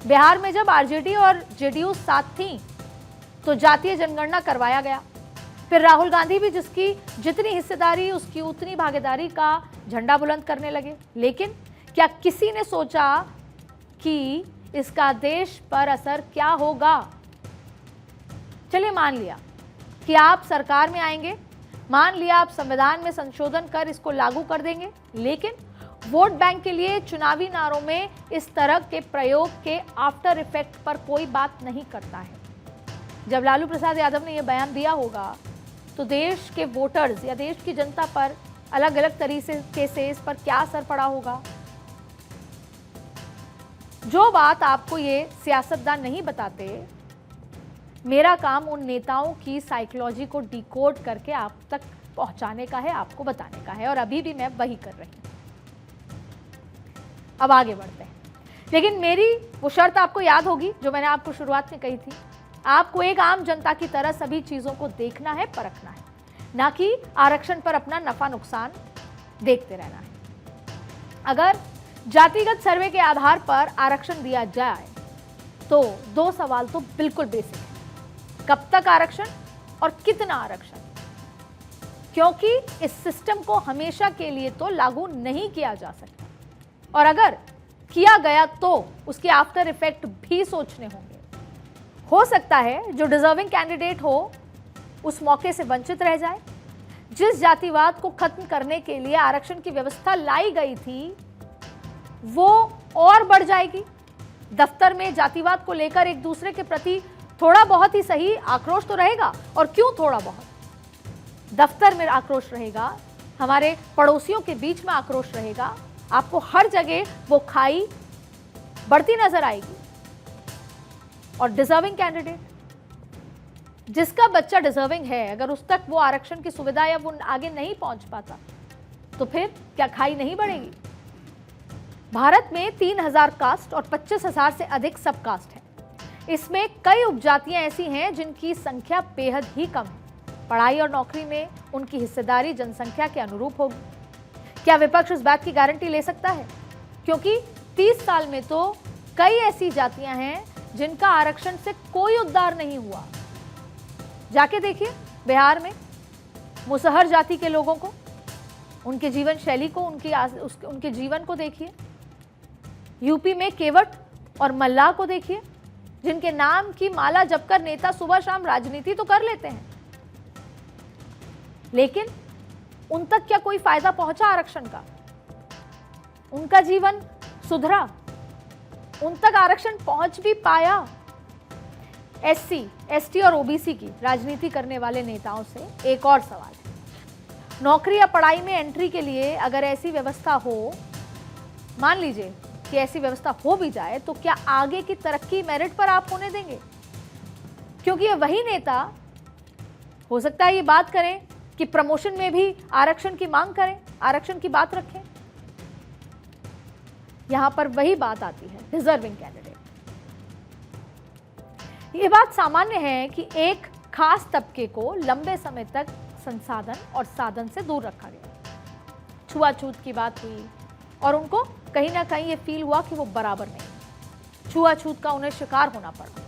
बिहार में जब आरजेडी और जेडीयू साथ थी तो जातीय जनगणना करवाया गया। फिर राहुल गांधी भी जिसकी जितनी हिस्सेदारी उसकी उतनी भागीदारी का झंडा बुलंद करने लगे। लेकिन क्या किसी ने सोचा कि इसका देश पर असर क्या होगा? चलिए मान लिया कि आप सरकार में आएंगे, मान लिया आप संविधान में संशोधन कर इसको लागू कर देंगे, लेकिन वोट बैंक के लिए चुनावी नारों में इस तरह के प्रयोग के आफ्टर इफेक्ट पर कोई बात नहीं करता है। जब लालू प्रसाद यादव ने यह बयान दिया होगा तो देश के वोटर्स या देश की जनता पर अलग अलग तरीके से इस पर क्या असर पड़ा होगा। जो बात आपको ये सियासतदान नहीं बताते, मेरा काम उन नेताओं की साइकोलॉजी को डिकोड करके आप तक पहुंचाने का है, आपको बताने का है, और अभी भी मैं वही कर रही हूं। अब आगे बढ़ते हैं, लेकिन मेरी वो शर्त आपको याद होगी जो मैंने आपको शुरुआत में कही थी। आपको एक आम जनता की तरह सभी चीजों को देखना है, परखना है, ना कि आरक्षण पर अपना नफा नुकसान देखते रहना है। अगर जातिगत सर्वे के आधार पर आरक्षण दिया जाए तो दो सवाल तो बिल्कुल बेसिक है: कब तक आरक्षण और कितना आरक्षण? क्योंकि इस सिस्टम को हमेशा के लिए तो लागू नहीं किया जा सकता, और अगर किया गया तो उसके आफ्टर इफेक्ट भी सोचने होंगे। हो सकता है जो डिजर्विंग कैंडिडेट हो उस मौके से वंचित रह जाए। जिस जातिवाद को खत्म करने के लिए आरक्षण की व्यवस्था लाई गई थी वो और बढ़ जाएगी। दफ्तर में जातिवाद को लेकर एक दूसरे के प्रति थोड़ा बहुत ही सही आक्रोश तो रहेगा, और क्यों थोड़ा बहुत, दफ्तर में आक्रोश रहेगा, हमारे पड़ोसियों के बीच में आक्रोश रहेगा। आपको हर जगह वो खाई बढ़ती नजर आएगी। और डिजर्विंग कैंडिडेट, जिसका बच्चा डिजर्विंग है, अगर उस तक वो आरक्षण की सुविधा या वो आगे नहीं पहुंच पाता तो फिर क्या खाई नहीं बढ़ेगी? भारत में 3000 कास्ट और 25,000 से अधिक सब कास्ट है। इसमें कई उपजातियां ऐसी हैं जिनकी संख्या बेहद ही कम है। पढ़ाई और नौकरी में उनकी हिस्सेदारी जनसंख्या के अनुरूप होगी। क्या विपक्ष इस बात की गारंटी ले सकता है? क्योंकि 30 साल में तो कई ऐसी जातियां हैं जिनका आरक्षण से कोई उद्धार नहीं हुआ। जाके देखिए बिहार में मुसहर जाति के लोगों को, उनके जीवन शैली को, उनके जीवन को देखिए। यूपी में केवट और मल्लाह को देखिए, जिनके नाम की माला जपकर नेता सुबह शाम राजनीति तो कर लेते हैं, लेकिन उन तक क्या कोई फायदा पहुंचा आरक्षण का? उनका जीवन सुधरा? उन तक आरक्षण पहुंच भी पाया? एससी, एसटी और ओबीसी की राजनीति करने वाले नेताओं से एक और सवाल है। नौकरी या पढ़ाई में एंट्री के लिए अगर ऐसी व्यवस्था हो, मान लीजिए कि ऐसी व्यवस्था हो भी जाए, तो क्या आगे की तरक्की मेरिट पर आप होने देंगे? क्योंकि ये वही नेता हो सकता है ये बात करें कि प्रमोशन में भी आरक्षण की मांग करें, आरक्षण की बात रखें। यहां पर वही बात आती है, डिजर्विंग कैंडिडेट। ये बात सामान्य है कि एक खास तबके को लंबे समय तक संसाधन और साधन से दूर रखा गया। छुआछूत की बात हुई और उनको कहीं ना कहीं ये फील हुआ कि वो बराबर नहीं, छुआछूत का उन्हें शिकार होना पड़ा।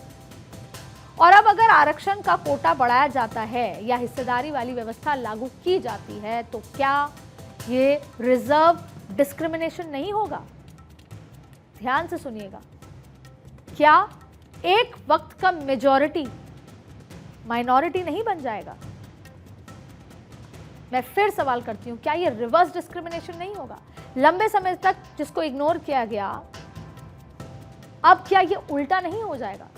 और अब अगर आरक्षण का कोटा बढ़ाया जाता है या हिस्सेदारी वाली व्यवस्था लागू की जाती है तो क्या ये रिजर्व डिस्क्रिमिनेशन नहीं होगा? ध्यान से सुनिएगा। क्या एक वक्त का मेजॉरिटी माइनॉरिटी नहीं बन जाएगा? मैं फिर सवाल करती हूं, क्या ये रिवर्स डिस्क्रिमिनेशन नहीं होगा? लंबे समय तक जिसको इग्नोर किया गया, अब क्या ये उल्टा नहीं हो जाएगा?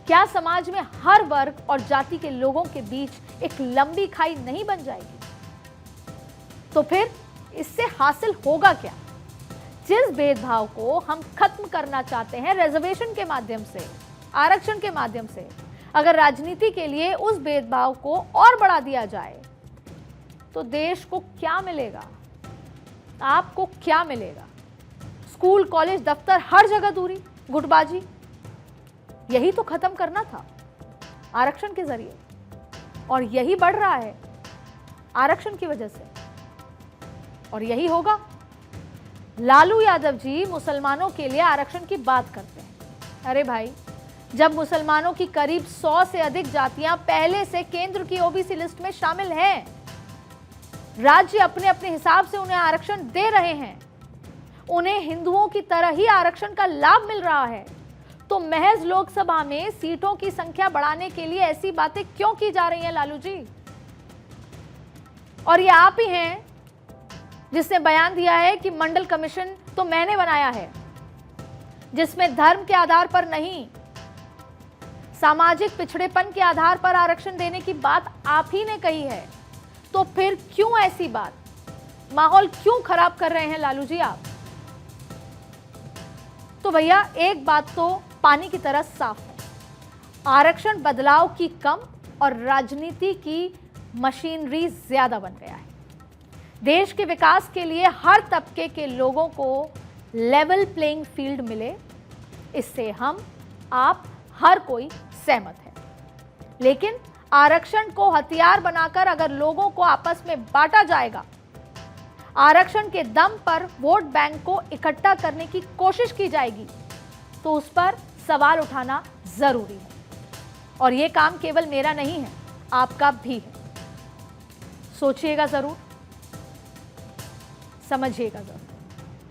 क्या समाज में हर वर्ग और जाति के लोगों के बीच एक लंबी खाई नहीं बन जाएगी? तो फिर इससे हासिल होगा क्या? जिस भेदभाव को हम खत्म करना चाहते हैं रिजर्वेशन के माध्यम से, आरक्षण के माध्यम से, अगर राजनीति के लिए उस भेदभाव को और बढ़ा दिया जाए तो देश को क्या मिलेगा? आपको क्या मिलेगा? स्कूल, कॉलेज, दफ्तर, हर जगह दूरी, गुटबाजी, यही तो खत्म करना था आरक्षण के जरिए, और यही बढ़ रहा है आरक्षण की वजह से, और यही होगा लालू यादव जी मुसलमानों के लिए आरक्षण की बात करते हैं। अरे भाई, जब मुसलमानों की करीब 100 से अधिक जातियां पहले से केंद्र की ओबीसी लिस्ट में शामिल हैं, राज्य अपने अपने हिसाब से उन्हें आरक्षण दे रहे हैं, उन्हें हिंदुओं की तरह ही आरक्षण का लाभ मिल रहा है, तो महज लोकसभा में सीटों की संख्या बढ़ाने के लिए ऐसी बातें क्यों की जा रही हैं लालू जी? और ये आप ही हैं जिसने बयान दिया है कि मंडल कमीशन तो मैंने बनाया है, जिसमें धर्म के आधार पर नहीं, सामाजिक पिछड़ेपन के आधार पर आरक्षण देने की बात आप ही ने कही है। तो फिर क्यों ऐसी बात, माहौल क्यों खराब कर रहे हैं लालू जी आप? तो भैया एक बात तो पानी की तरह साफ है, आरक्षण बदलाव की कम और राजनीति की मशीनरी ज्यादा बन गया है। देश के विकास के लिए हर तबके के लोगों को लेवल प्लेइंग फील्ड मिले, इससे हम आप हर कोई सहमत है। लेकिन आरक्षण को हथियार बनाकर अगर लोगों को आपस में बांटा जाएगा, आरक्षण के दम पर वोट बैंक को इकट्ठा करने की कोशिश की जाएगी, तो उस पर सवाल उठाना जरूरी है। और यह काम केवल मेरा नहीं है, आपका भी है। सोचिएगा जरूर, समझिएगा जरूर।